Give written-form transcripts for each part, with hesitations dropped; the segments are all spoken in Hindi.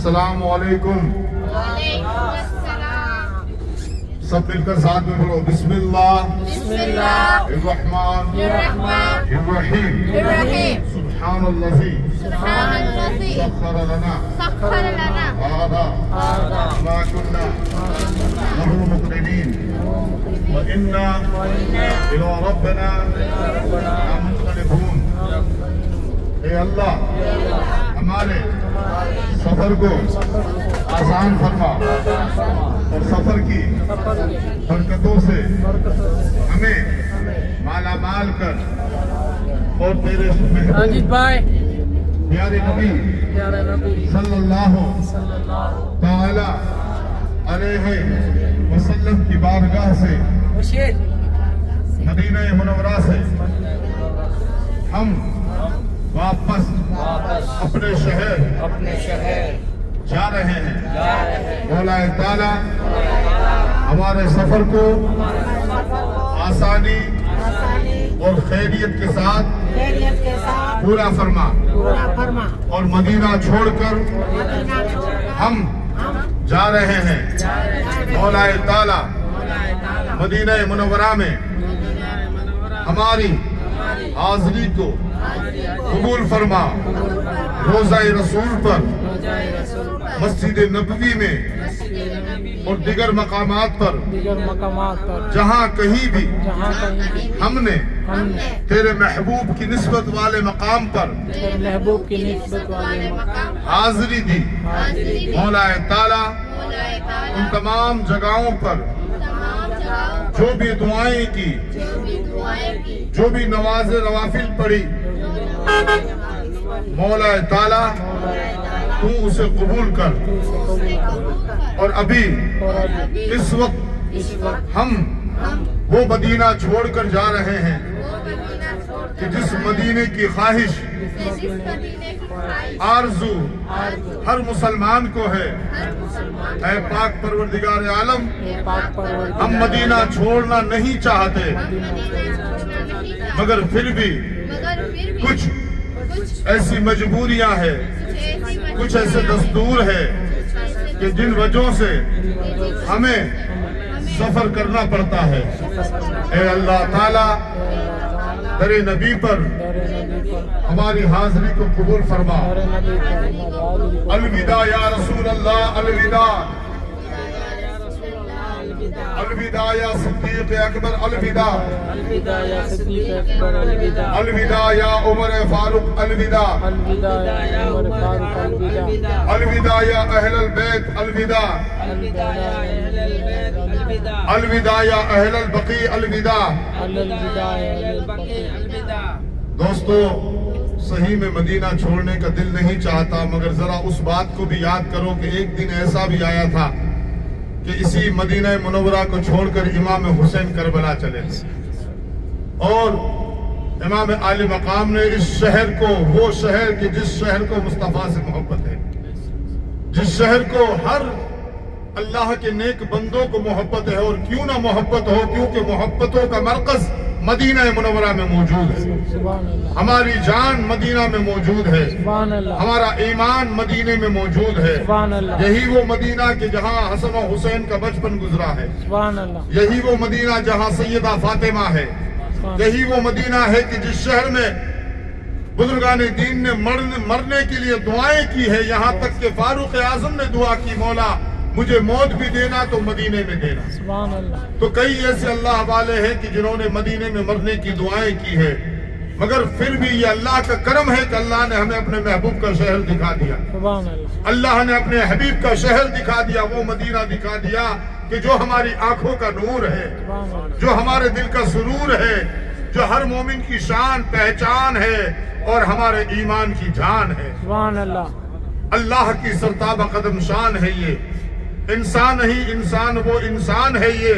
अस्सलामु अलैकुम। सब मिलकर साथ में बोलो बिस्मिल्लाह रहमान रहीम। सुब्हानल्लाज़ी सख्खर लना हाज़ा मा कुन्ना लहू मुक़रिनीन व इन्ना इला रब्बिना लमुनक़लिबून। ए अल्लाह, हमारे सफर को आसान फरमा और सफर की बरकतों से हमें माला माल कर और तेरे प्यारे नबी सल्लल्लाहु ताला अलैहि वसल्लम की बारगाह से मदीना मुनव्वरा से हम वापस अपने शहर जा रहे हैं। मौला ताला हमारे सफर को आसानी और खैरियत के साथ पूरा फरमा और मदीना छोड़कर हम जा रहे हैं। मौला ताला मदीना मुनव्वरा में हमारी हाज़री को कबूल फरमा। रोज़ा रसूल पर, मस्जिद नबवी में और दिगर मकामात पर जहाँ कहीं भी हमने तेरे महबूब की निस्बत वाले मकाम पर हाज़री दी। मौला ताला उन तमाम जगहों पर जो भी दुआएं की, जो भी नवाज़े नवाफिल पड़ी, मौला ताला तू उसे कबूल कर। और अभी इस वक्त हम वो मदीना छोड़कर जा रहे हैं कि जिस मदीने की ख्वाहिश आरज़ू हर मुसलमान को है। ऐ पाक परवरदिगार आलम, हम मदीना छोड़ना नहीं चाहते, मगर फिर भी कुछ ऐसी मजबूरियां हैं, कुछ ऐसे दस्तूर है कि जिन वजहों से हमें सफर करना पड़ता है। ए अल्लाह ताला, दरे नबी पर हमारी हाज़री को कबूल फरमा। अलविदा या रसूल अल्लाह, अलविदा अलविदा या सिद्दीक़ अकबर, अलविदा अलविदा या उमर फारूक, अलविदा अलविदा या अहलल बैत, अलविदा अलविदा या अहलल बकी, अलविदा। दोस्तों, सही में मदीना छोड़ने का दिल नहीं चाहता, मगर जरा उस बात को भी याद करो कि एक दिन ऐसा भी आया था कि इसी मदीना मुनव्वरा को छोड़कर इमाम हुसैन करबला चले और इमाम आले मकाम ने इस शहर को, वो शहर कि जिस शहर को मुस्तफा से मोहब्बत है, जिस शहर को हर अल्लाह के नेक बंदों को मोहब्बत है, और क्यों ना मोहब्बत हो, क्योंकि मोहब्बतों का मरकज मदीना मुनव्वरा में मौजूद है। हमारी जान मदीना में मौजूद है, हमारा ईमान मदीने में मौजूद है। यही वो मदीना के जहाँ हसन और हुसैन का बचपन गुजरा है, यही वो मदीना जहाँ सैयदा फातिमा है, यही वो मदीना है कि जिस शहर में बुजुर्गान दीन ने मरने के लिए दुआएं की है। यहाँ तक कि फारूक आजम ने दुआ की, मौला मुझे मौत भी देना तो मदीने में देना। तो कई ऐसे अल्लाह वाले हैं कि जिन्होंने मदीने में मरने की दुआएं की है, मगर फिर भी ये अल्लाह का करम है कि अल्लाह ने हमें अपने महबूब का शहर दिखा दिया। अल्लाह ने अपने हबीब का शहर दिखा दिया, वो मदीना दिखा दिया कि जो हमारी आंखों का नूर है, जो हमारे दिल का सुरूर है, जो हर मोमिन की शान पहचान है और हमारे ईमान की जान है। अल्लाह की सरताबा कदम शान है ये, इंसान ही इंसान वो इंसान है ये।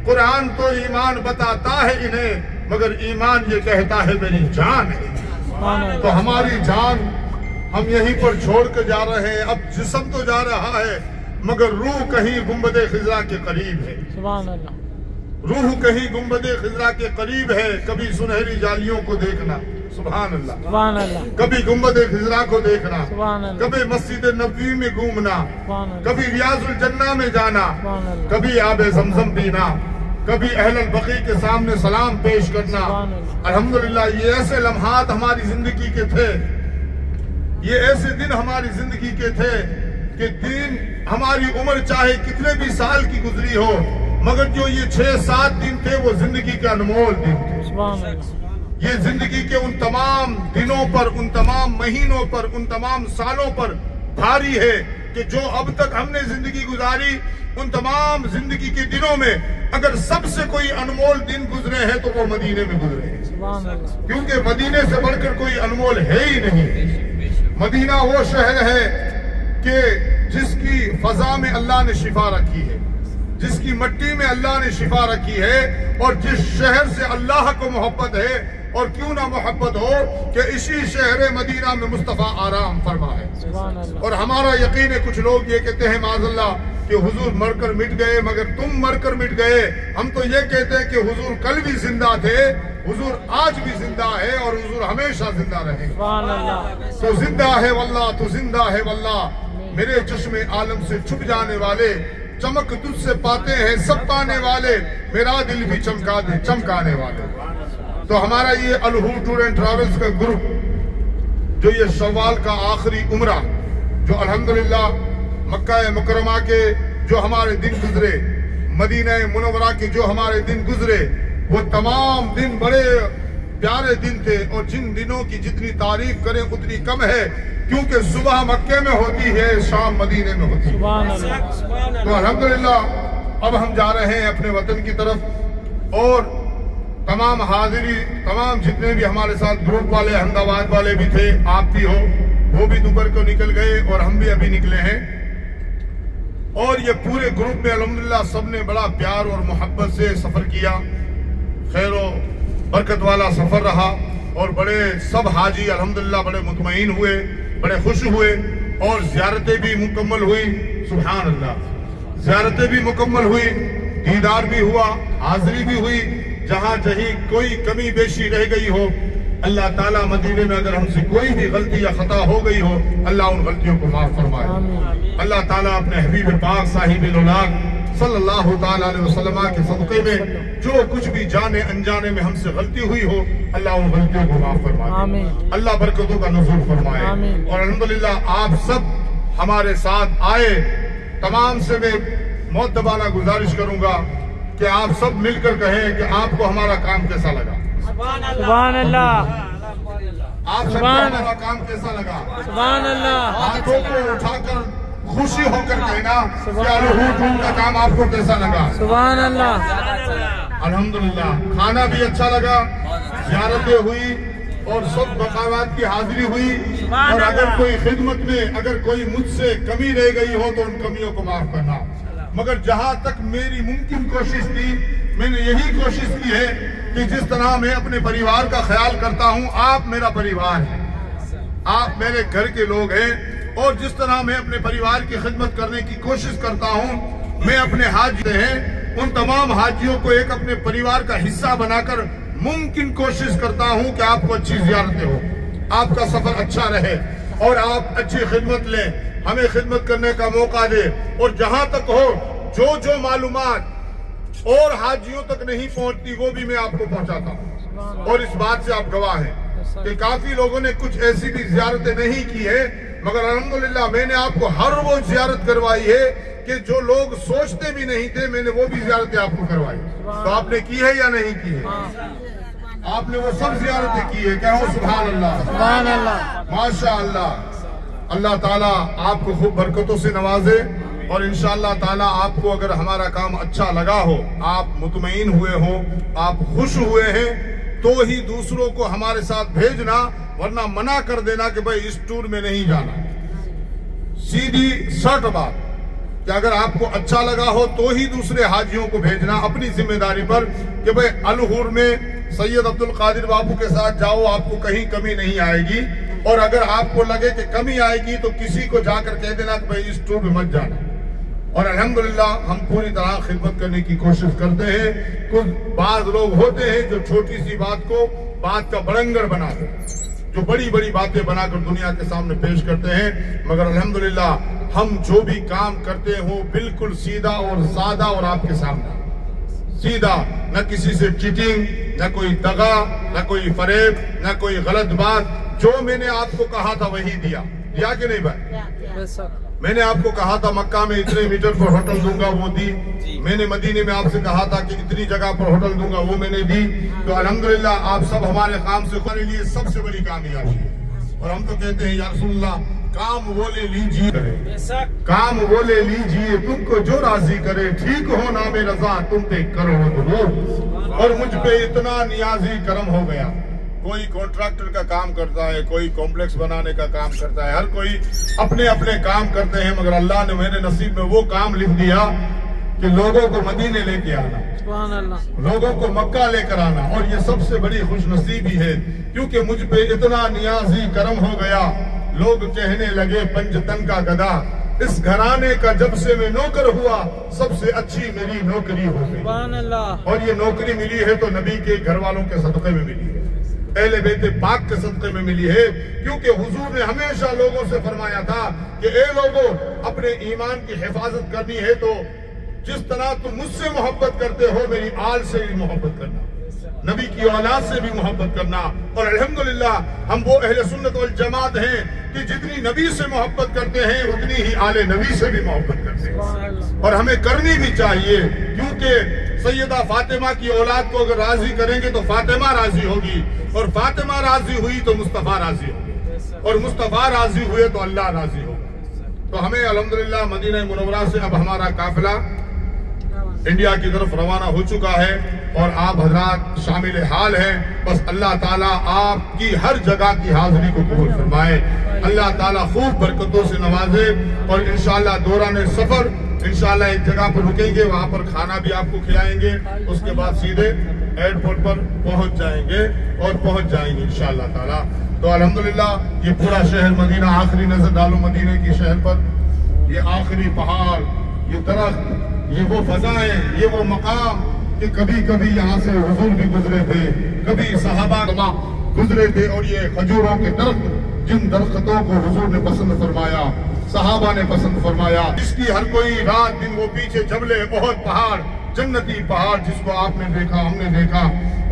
कुरान तो ईमान बताता है इन्हें, मगर ईमान ये कहता है मेरी जान है। तो हमारी जान हम यहीं पर छोड़ के जा रहे हैं। अब जिस्म तो जा रहा है, मगर रूह कहीं गुंबदे खिजरा के करीब है। रूह कहीं गुंबदे खिजरा के करीब है। कभी सुनहरी जालियों को देखना, सुभान अल्लाह। सुभान अल्लाह। कभी गुंबद खिजरा को देखना, सुभान अल्लाह। कभी मस्जिद नबवी में घूमना, सुभान अल्लाह। कभी रियाजुल जन्ना में जाना, सुभान अल्लाह। कभी आबे ज़मज़म पीना, कभी अहलुल बकी के सामने सलाम पेश करना। सुभान अल्लाह। अल्हम्दुलिल्लाह ये ऐसे लम्हात हमारी जिंदगी के थे, ये ऐसे दिन हमारी जिंदगी के थे कि दिन हमारी उम्र चाहे कितने भी साल की गुजरी हो, मगर जो ये 6-7 दिन थे वो जिंदगी के अनमोल दिन थे। सुभान अल्लाह। ये जिंदगी के उन तमाम दिनों पर, उन तमाम महीनों पर, उन तमाम सालों पर भारी है कि जो अब तक हमने जिंदगी गुजारी, उन तमाम जिंदगी के दिनों में अगर सबसे कोई अनमोल दिन गुजरे हैं तो वो मदीने में गुजरे हैं। सुभान अल्लाह। क्योंकि मदीने से बढ़कर कोई अनमोल है ही नहीं। मदीना वो शहर है कि जिसकी फजा में अल्लाह ने शिफा रखी है, जिसकी मिट्टी में अल्लाह ने शिफा रखी है, और जिस शहर से अल्लाह को मोहब्बत है, और क्यों ना मोहब्बत हो कि इसी शहर मदीना में मुस्तफा आराम फरमा है। और हमारा यकीन है, कुछ लोग ये कहते हैं माज़अल्लाह कि हुजूर मरकर मिट गए, मगर तुम मरकर मिट गए। हम तो ये कहते हैं कि हुजूर कल भी जिंदा थे, हुजूर आज भी जिंदा है, और हुजूर हमेशा जिंदा रहेंगे। तो जिंदा है वल्लाह, तो जिंदा है वल्लाह। मेरे चश्मे आलम से छुप जाने वाले, चमक तुझसे पाते हैं सब पाने वाले, मेरा दिल भी चमका दे चमकाने वाले। तो हमारा ये अलहूर टूर एंड ट्रैवल्स का ग्रुप, जो ये शव्वाल का आखिरी उम्रा, जो अल्हम्दुलिल्लाह मक्का मुकरमा के जो हमारे दिन गुजरे, मदीना मुनव्वरा के जो हमारे दिन गुजरे, वो तमाम दिन बड़े प्यारे दिन थे। और जिन दिनों की जितनी तारीफ करें उतनी कम है, क्योंकि सुबह मक्के में होती है, शाम मदीने में होती है। तो अल्हम्दुलिल्लाह अब हम जा रहे हैं अपने वतन की तरफ, और तमाम हाजिरी, तमाम जितने भी हमारे साथ ग्रुप वाले, अहमदाबाद वाले भी थे, आप भी हो, वो भी दोपहर को निकल गए और हम भी अभी निकले हैं। और ये पूरे ग्रुप में अल्हम्दुलिल्लाह सबने बड़ा प्यार और मोहब्बत से सफर किया। खैर बरकत वाला सफर रहा, और बड़े सब हाजी अल्हम्दुलिल्लाह बड़े मुतमईन हुए, बड़े खुश हुए, और ज़ियारतें भी मुकम्मल हुई। सुभान अल्लाह, ज़ियारतें भी मुकम्मल हुई, दीदार भी हुआ, हाजिरी भी हुई। जहाँ जहीं कोई कमी बेशी रह गई हो, अल्लाह ताला मदीने में अगर हमसे कोई भी गलती या खता हो गई हो, अल्लाह उन गलतियों को माफ फरमाए। अल्लाह ताला अपने हबीब पाक साहिब औलाद सल्लल्लाहु ताला अलैहि वसल्लम के सदक़े में जो कुछ भी जाने अनजाने में हमसे गलती हुई हो, अल्लाह उन गलतियों को माफ फरमाए, अल्लाह बरकतों का नुज़ूल फरमाए। और अल्हम्दुलिल्लाह आप सब हमारे साथ आए। तमाम से मैं मुअद्दबाना गुजारिश करूंगा कि आप सब मिलकर कहें कि आपको हमारा काम कैसा लगा। सुभान अल्लाह। आप सबको हमारा काम कैसा लगा? सुभान अल्लाह। हाथों को उठाकर खुशी होकर कहना कि अलहूर का काम आपको कैसा लगा? सुभान अल्लाह। अल्हम्दुलिल्लाह खाना भी अच्छा लगा, ज़ियारतें हुई, और सब बकावत की हाजिरी हुई। और अगर कोई खिदमत में अगर कोई मुझसे कमी रह गई हो तो उन कमियों को माफ करना। मगर जहां तक मेरी मुमकिन कोशिश थी, मैंने यही कोशिश की है कि जिस तरह मैं अपने परिवार का ख्याल करता हूं, आप मेरा परिवार है, आप मेरे घर के लोग हैं। और जिस तरह मैं अपने परिवार की खिदमत करने की कोशिश करता हूं, मैं अपने हाजी हैं उन तमाम हाजियों को एक अपने परिवार का हिस्सा बनाकर मुमकिन कोशिश करता हूं कि आपको अच्छी ज़ियारतें हो, आपका सफर अच्छा रहे, और आप अच्छी खिदमत लें, हमें खिदमत करने का मौका दे। और जहां तक हो, जो मालूमात और हाजियों तक नहीं पहुंचती वो भी मैं आपको पहुंचाता हूं। और इस बात से आप गवाह हैं कि काफी लोगों ने कुछ ऐसी भी ज़ियारतें नहीं की है, मगर अल्हम्दुलिल्लाह मैंने आपको हर वो ज़ियारत करवाई है कि जो लोग सोचते भी नहीं थे, मैंने वो भी ज़ियारतें आपको करवाई। तो आपने की है या नहीं की है? आपने वो सब ज़ियारतें की है। कहो सुभान अल्लाह, सुभान अल्लाह, माशा अल्लाह। अल्लाह ताला आपको खूब बरकतों से नवाजे, और इंशाअल्लाह ताला आपको अगर हमारा काम अच्छा लगा हो, आप मुतमईन हुए हो, आप खुश हुए हैं, तो ही दूसरों को हमारे साथ भेजना, वरना मना कर देना कि भाई इस टूर में नहीं जाना। सीधी सट बात कि अगर आपको अच्छा लगा हो तो ही दूसरे हाजियों को भेजना अपनी जिम्मेदारी पर कि भाई अलहूर में सैयद अब्दुल कादिर बाबू के साथ जाओ, आपको कहीं कमी नहीं आएगी। और अगर आपको लगे कि कमी आएगी तो किसी को जाकर कह देना कि भाई इस टूर में मत जाना। और अल्हम्दुलिल्लाह हम पूरी तरह खिदमत करने की कोशिश करते हैं। कुछ बाज लोग होते हैं जो छोटी सी बात को बात का बड़ंगर बना दे, जो बड़ी बड़ी बातें बनाकर दुनिया के सामने पेश करते हैं। मगर अल्हम्दुलिल्लाह हम जो भी काम करते हैं वो बिल्कुल सीधा और सादा और आपके सामने सीधा, न किसी से चीटिंग, न कोई दगा, न कोई फरेब, न कोई गलत बात। जो मैंने आपको कहा था वही दिया कि नहीं भाई? मैंने आपको कहा था मक्का में इतने मीटर पर होटल दूंगा, वो दी। मैंने मदीने में आपसे कहा था कि इतनी जगह पर होटल दूंगा, वो मैंने दी। तो अल्हम्दुलिल्लाह आप सब हमारे काम से हमारे लिए सबसे बड़ी कामयाबी है। और हम तो कहते हैं या रसूलुल्लाह, काम वो ले लीजिए, काम वो ले लीजिए तुमको जो राजी करे, ठीक हो ना में रजा तुम पे करो दुरूद। और मुझ पे इतना नियाजी करम हो गया। कोई कॉन्ट्रैक्टर का काम करता है, कोई कॉम्प्लेक्स बनाने का काम करता है, हर कोई अपने अपने काम करते हैं। मगर अल्लाह ने मेरे नसीब में वो काम लिख दिया कि लोगों को मदीने लेके आना, लोगों को मक्का लेकर आना। और ये सबसे बड़ी खुशनसीबी है, क्योंकि मुझ पे इतना नियाजी करम हो गया। लोग कहने लगे पंजतन का गधा, इस घराने का जब से मैं नौकर हुआ सबसे अच्छी मेरी नौकरी हो गई। और ये नौकरी मिली है तो नबी के घर वालों के सदक़े में मिली है, अहले बेते पाक के सदक़े में मिली है। क्योंकि हुजूर ने हमेशा लोगों से फरमाया था कि ए लोगों, अपने ईमान की हिफाजत करनी है तो जिस तरह तुम मुझसे मोहब्बत करते हो मेरी आल से भी मोहब्बत करना, नबी की औलाद से भी मोहब्बत करना। और अल्हम्दुलिल्लाह हम वो अहले सुन्नत वल जमात हैं कि जितनी नबी से मोहब्बत करते हैं उतनी ही आले नबी से भी मोहब्बत करते हैं। और हमें करनी भी चाहिए, क्योंकि सैयदा फातिमा की औलाद को अगर राजी करेंगे तो फातिमा राजी होगी, और फातिमा राजी हुई तो मुस्तफा राजी होगी, और मुस्तफा राजी हुए तो अल्लाह राजी होगा। तो हमें अल्हम्दुलिल्लाह मदीना मुनव्वरा से अब हमारा काफिला इंडिया की तरफ रवाना हो चुका है और आप हजरात शामिल हाल हैं। बस अल्लाह ताला आपकी हर जगह की हाजिरी को कबूल फरमाए, अल्लाह ताला खूब बरकतों से नवाजे। और इंशाअल्लाह दौरान सफर इंशाअल्लाह एक जगह पर रुकेंगे, वहां पर खाना भी आपको खिलाएंगे, उसके बाद सीधे एयरपोर्ट पर पहुंच जाएंगे और पहुंच जाएंगे इंशाअल्लाह ताला। तो अल्हम्दुलिल्लाह ये पूरा शहर मदीना, आखिरी नजर डालो मदीने की शहर पर, ये आखिरी पहाड़, ये दरख्त, ये वो फजाएं, ये वो मकाम कि कभी कभी यहाँ से हुजूर भी गुजरे थे, कभी सहाबा गुजरे थे। और ये खजूरों के दरख्त, जिन दरख्तों को हुजूर ने पसंद फरमाया, सहाबा ने पसंद फरमाया, इसकी हर कोई रात दिन वो पीछे जबले बहुत पहाड़, जन्नती पहाड़ जिसको आपने देखा, हमने देखा।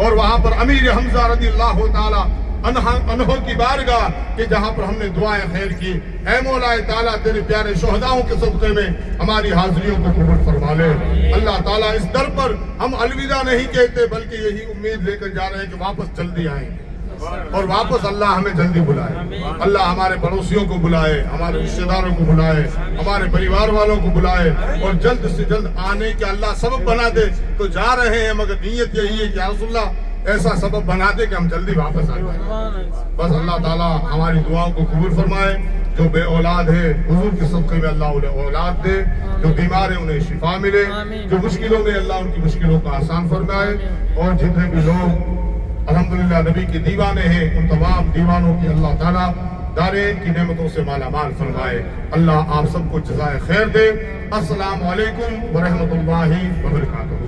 और वहां पर अमीर हमजा रज़ियल्लाहु ताला अन्हो की बारगाह कि जहां पर हमने दुआएं खैर की। ऐ मौलाए ताला तेरे प्यारे शोहदाओं के सदक़े में हमारी हाजिरियों को कबूल फरमा ले। अल्लाह ताला इस दर पर हम अलविदा नहीं कहते, बल्कि यही उम्मीद लेकर जा रहे हैं कि वापस जल्दी आएंगे और वापस अल्लाह हमें जल्दी बुलाए। अल्लाह हमारे पड़ोसियों को बुलाए, हमारे रिश्तेदारों को बुलाए, हमारे परिवार वालों को बुलाए और जल्द से जल्द आने के अल्लाह सबब बना दे। तो जा रहे हैं मगर नीयत यही है कि या रसूलल्लाह ऐसा सबब बना दे कि हम जल्दी वापस आ जाए। बस अल्लाह ताला हमारी दुआओं को कबूल फरमाए। जो बे औलाद है हुजूर के सदक़े में अल्लाह उन्हें औलाद दे, जो बीमार है उन्हें शिफा मिले, जो मुश्किलों में अल्लाह उनकी मुश्किलों को आसान फरमाए। और जितने भी लोग अल्हम्दुलिल्लाह नबी के दीवाने हैं उन तमाम दीवानों की अल्लाह ताला दारेन की नेमतों से मालामाल फरमाए। अल्लाह आप सबको जज़ाए खैर दे। अस्सलामु अलैकुम व रहमतुल्लाहि व बरकातहू।